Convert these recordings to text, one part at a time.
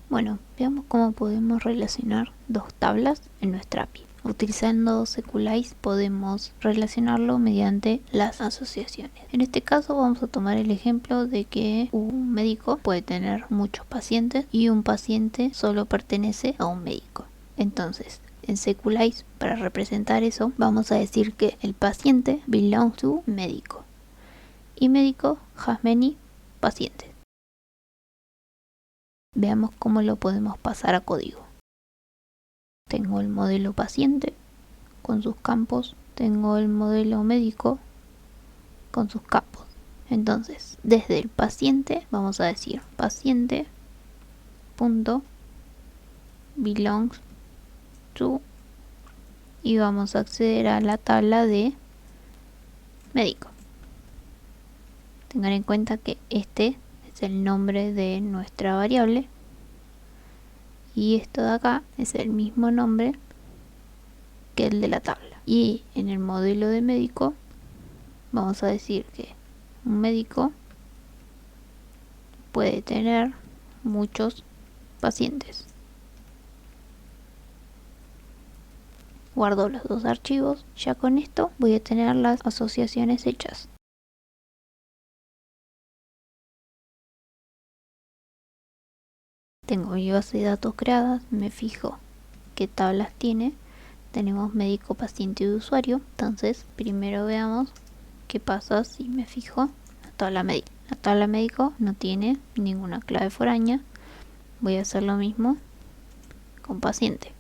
Bueno, veamos cómo podemos relacionar dos tablas en nuestra API. Utilizando Sequelize podemos relacionarlo mediante las asociaciones. En este caso vamos a tomar el ejemplo de que un médico puede tener muchos pacientes y un paciente solo pertenece a un médico. Entonces, en Sequelize, para representar eso, vamos a decir que el paciente belongs to médico y médico has many pacientes. Veamos cómo lo podemos pasar a código. Tengo el modelo paciente con sus campos, tengo el modelo médico con sus campos. Entonces, desde el paciente vamos a decir paciente.belongs to y vamos a acceder a la tabla de médico. Tengan en cuenta que este es el nombre de nuestra variable y esto de acá es el mismo nombre que el de la tabla. Y en el modelo de médico vamos a decir que un médico puede tener muchos pacientes. Guardo los dos archivos. Ya con esto voy a tener las asociaciones hechas. Tengo mi base de datos creada, me fijo qué tablas tiene. Tenemos médico, paciente y usuario. Entonces primero veamos qué pasa si me fijo la tabla médico. La tabla médico no tiene ninguna clave foránea. Voy a hacer lo mismo con paciente.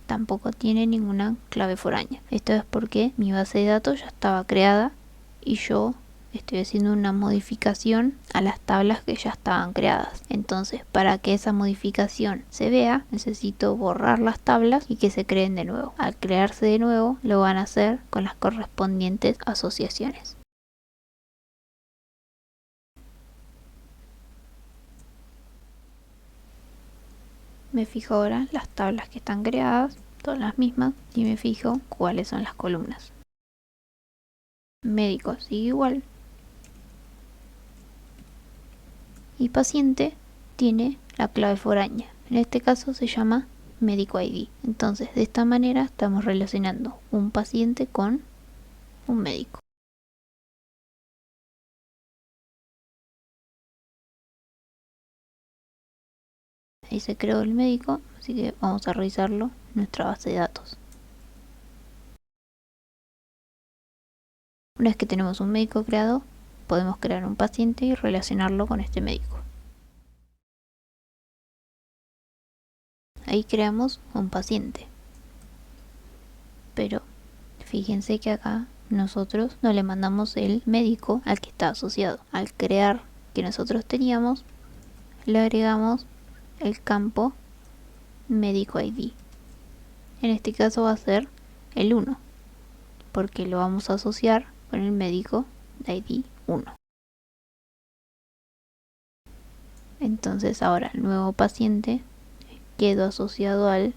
Tampoco tiene ninguna clave foránea. Esto es porque mi base de datos ya estaba creada y yo estoy haciendo una modificación a las tablas que ya estaban creadas. Entonces, para que esa modificación se vea, necesito borrar las tablas y que se creen de nuevo. Al crearse de nuevo, lo van a hacer con las correspondientes asociaciones. Me fijo ahora las tablas que están creadas, todas las mismas, y me fijo cuáles son las columnas. Médico sigue igual. Y paciente tiene la clave foránea. En este caso se llama médico ID. Entonces, de esta manera estamos relacionando un paciente con un médico. Ahí se creó el médico, así que vamos a revisarlo en nuestra base de datos. Una vez que tenemos un médico creado, podemos crear un paciente y relacionarlo con este médico. Ahí creamos un paciente. Pero fíjense que acá nosotros no le mandamos el médico al que está asociado. Al crear que nosotros teníamos, le agregamos el campo médico ID. En este caso va a ser el 1, porque lo vamos a asociar con el médico de ID 1. Entonces ahora el nuevo paciente quedó asociado al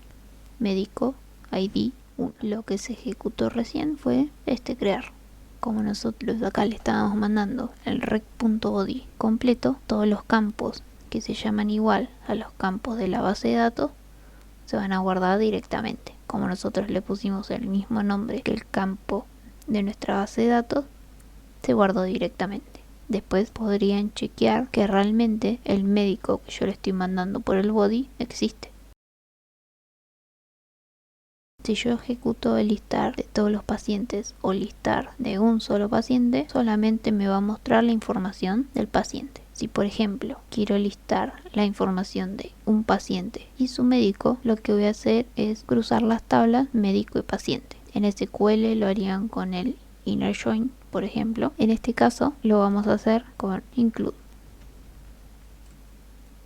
médico ID 1. Lo que se ejecutó recién fue crear. Como nosotros acá le estábamos mandando el rec.body completo, todos los campos que se llaman igual a los campos de la base de datos se van a guardar directamente. Como nosotros le pusimos el mismo nombre que el campo de nuestra base de datos, se guardó directamente. Después podrían chequear que realmente el médico que yo le estoy mandando por el body existe. Si yo ejecuto el listar de todos los pacientes o listar de un solo paciente, solamente me va a mostrar la información del paciente. Si por ejemplo quiero listar la información de un paciente y su médico, lo que voy a hacer es cruzar las tablas médico y paciente. En SQL lo harían con el inner join, por ejemplo. En este caso lo vamos a hacer con include.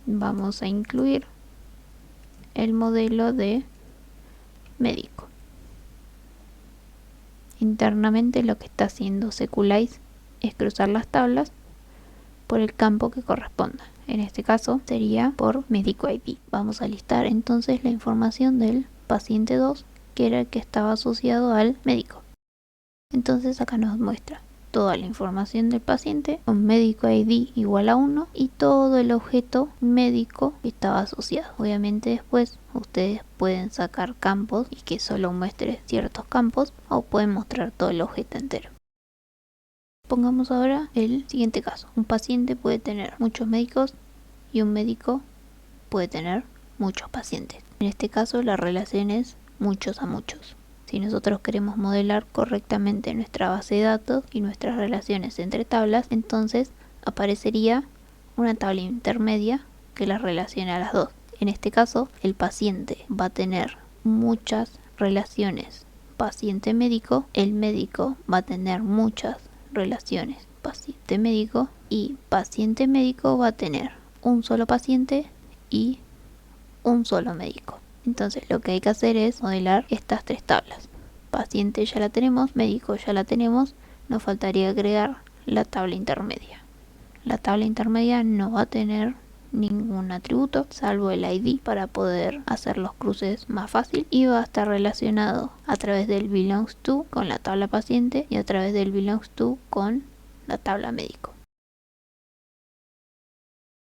Vamos a incluir el modelo de médico. Internamente lo que está haciendo Sequelize es cruzar las tablas por el campo que corresponda. En este caso sería por médico ID. Vamos a listar entonces la información del paciente 2, que era el que estaba asociado al médico. Entonces acá nos muestra toda la información del paciente con médico ID igual a 1 y todo el objeto médico que estaba asociado. Obviamente después ustedes pueden sacar campos y que solo muestre ciertos campos, o pueden mostrar todo el objeto entero. Pongamos ahora el siguiente caso. Un paciente puede tener muchos médicos y un médico puede tener muchos pacientes. En este caso la relación es muchos a muchos. Si nosotros queremos modelar correctamente nuestra base de datos y nuestras relaciones entre tablas, entonces aparecería una tabla intermedia que las relaciona a las dos. En este caso, el paciente va a tener muchas relaciones paciente-médico, el médico va a tener muchas relaciones paciente-médico y paciente-médico va a tener un solo paciente y un solo médico. Entonces lo que hay que hacer es modelar estas tres tablas. Paciente ya la tenemos, médico ya la tenemos, nos faltaría agregar la tabla intermedia. La tabla intermedia no va a tener ningún atributo salvo el ID para poder hacer los cruces más fácil, y va a estar relacionado a través del belongs to con la tabla paciente y a través del belongs to con la tabla médico.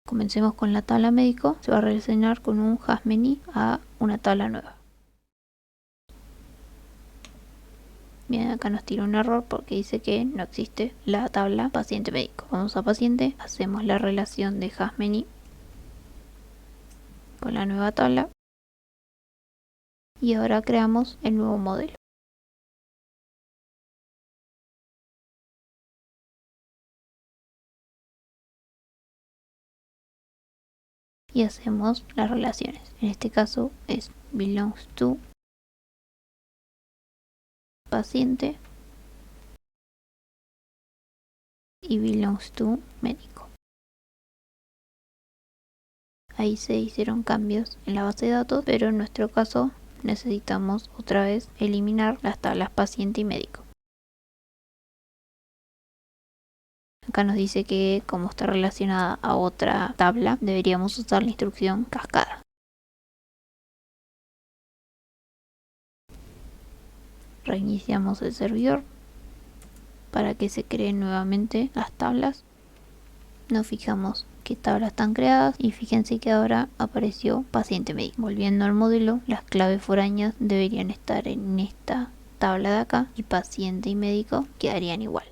Comencemos con la tabla médico. Se va a relacionar con un has many a una tabla nueva. Bien, acá nos tira un error porque dice que no existe la tabla paciente médico. Vamos a paciente, hacemos la relación de has many con la nueva tabla y ahora creamos el nuevo modelo. Y hacemos las relaciones. En este caso es belongs to paciente y belongs to médico. Ahí se hicieron cambios en la base de datos, pero en nuestro caso necesitamos otra vez eliminar las tablas paciente y médico. Acá nos dice que como está relacionada a otra tabla, deberíamos usar la instrucción cascada. Reiniciamos el servidor para que se creen nuevamente las tablas. Nos fijamos qué tablas están creadas y fíjense que ahora apareció paciente médico. Volviendo al modelo, las claves foráneas deberían estar en esta tabla de acá y paciente y médico quedarían igual.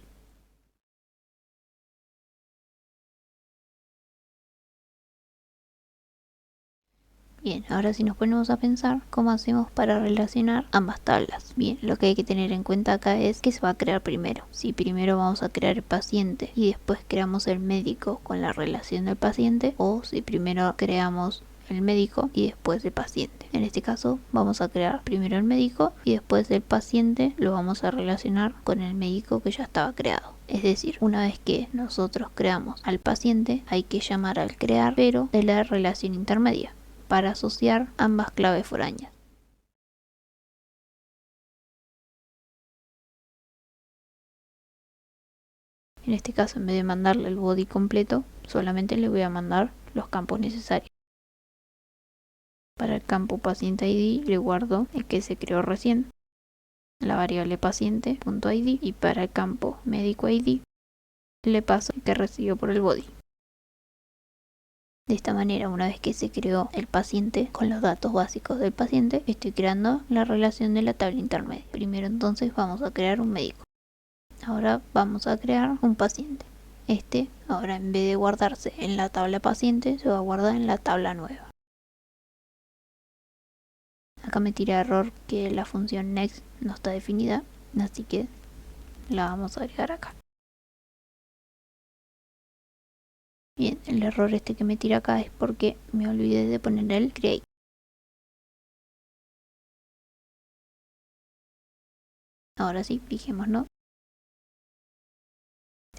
Bien, ahora si nos ponemos a pensar cómo hacemos para relacionar ambas tablas. Bien, lo que hay que tener en cuenta acá es que se va a crear primero. Si primero vamos a crear el paciente y después creamos el médico con la relación del paciente, o si primero creamos el médico y después el paciente. En este caso vamos a crear primero el médico y después el paciente lo vamos a relacionar con el médico que ya estaba creado. Es decir, una vez que nosotros creamos al paciente, hay que llamar al crear pero de la relación intermedia para asociar ambas claves foráneas. En este caso, en vez de mandarle el body completo, solamente le voy a mandar los campos necesarios. Para el campo paciente ID le guardo el que se creó recién, la variable paciente.id, y para el campo médico ID le paso el que recibió por el body. De esta manera, una vez que se creó el paciente con los datos básicos del paciente, estoy creando la relación de la tabla intermedia. Primero entonces vamos a crear un médico. Ahora vamos a crear un paciente. Este, ahora en vez de guardarse en la tabla paciente, se va a guardar en la tabla nueva. Acá me tira error que la función next no está definida, así que la vamos a agregar acá. Bien, el error este que me tira acá es porque me olvidé de poner el create. Ahora sí, fijémonos.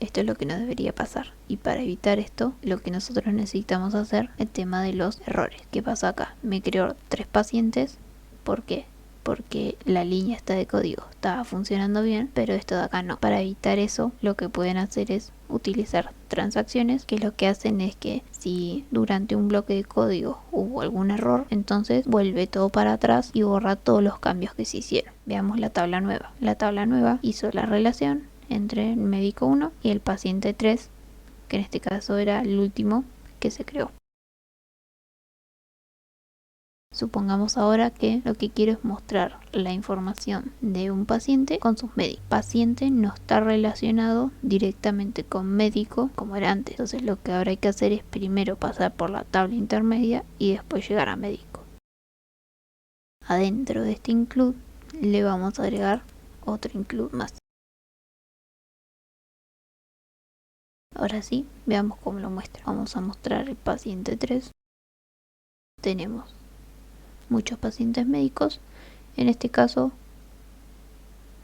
Esto es lo que nos debería pasar. Y para evitar esto, lo que nosotros necesitamos hacer es el tema de los errores. ¿Qué pasa acá? Me creó 3 pacientes. ¿Por qué? Porque la línea esta de código estaba funcionando bien, pero esto de acá no. Para evitar eso, lo que pueden hacer es utilizar transacciones, que lo que hacen es que si durante un bloque de código hubo algún error, entonces vuelve todo para atrás y borra todos los cambios que se hicieron. Veamos la tabla nueva. La tabla nueva hizo la relación entre el médico 1 y el paciente 3, que en este caso era el último que se creó. Supongamos ahora que lo que quiero es mostrar la información de un paciente con sus médicos. Paciente no está relacionado directamente con médico como era antes. Entonces lo que ahora hay que hacer es primero pasar por la tabla intermedia y después llegar a médico. Adentro de este include le vamos a agregar otro include más. Ahora sí, veamos cómo lo muestra. Vamos a mostrar el paciente 3. Tenemos muchos pacientes médicos. En este caso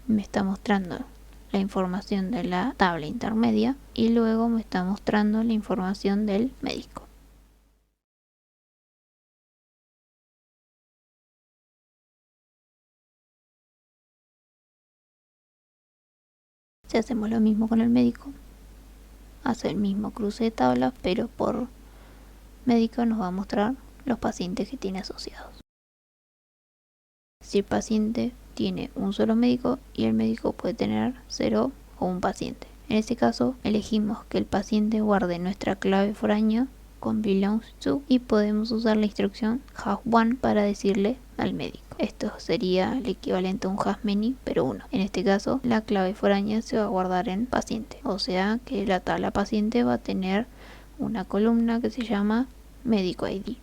me está mostrando la información de la tabla intermedia y luego me está mostrando la información del médico. Si hacemos lo mismo con el médico, hace el mismo cruce de tablas, pero por médico nos va a mostrar los pacientes que tiene asociados. Si el paciente tiene un solo médico y el médico puede tener 0 o un paciente. En este caso elegimos que el paciente guarde nuestra clave foránea con belongs to y podemos usar la instrucción has one para decirle al médico. Esto sería el equivalente a un has many pero 1. En este caso la clave foránea se va a guardar en paciente, o sea que la tabla paciente va a tener una columna que se llama médico ID.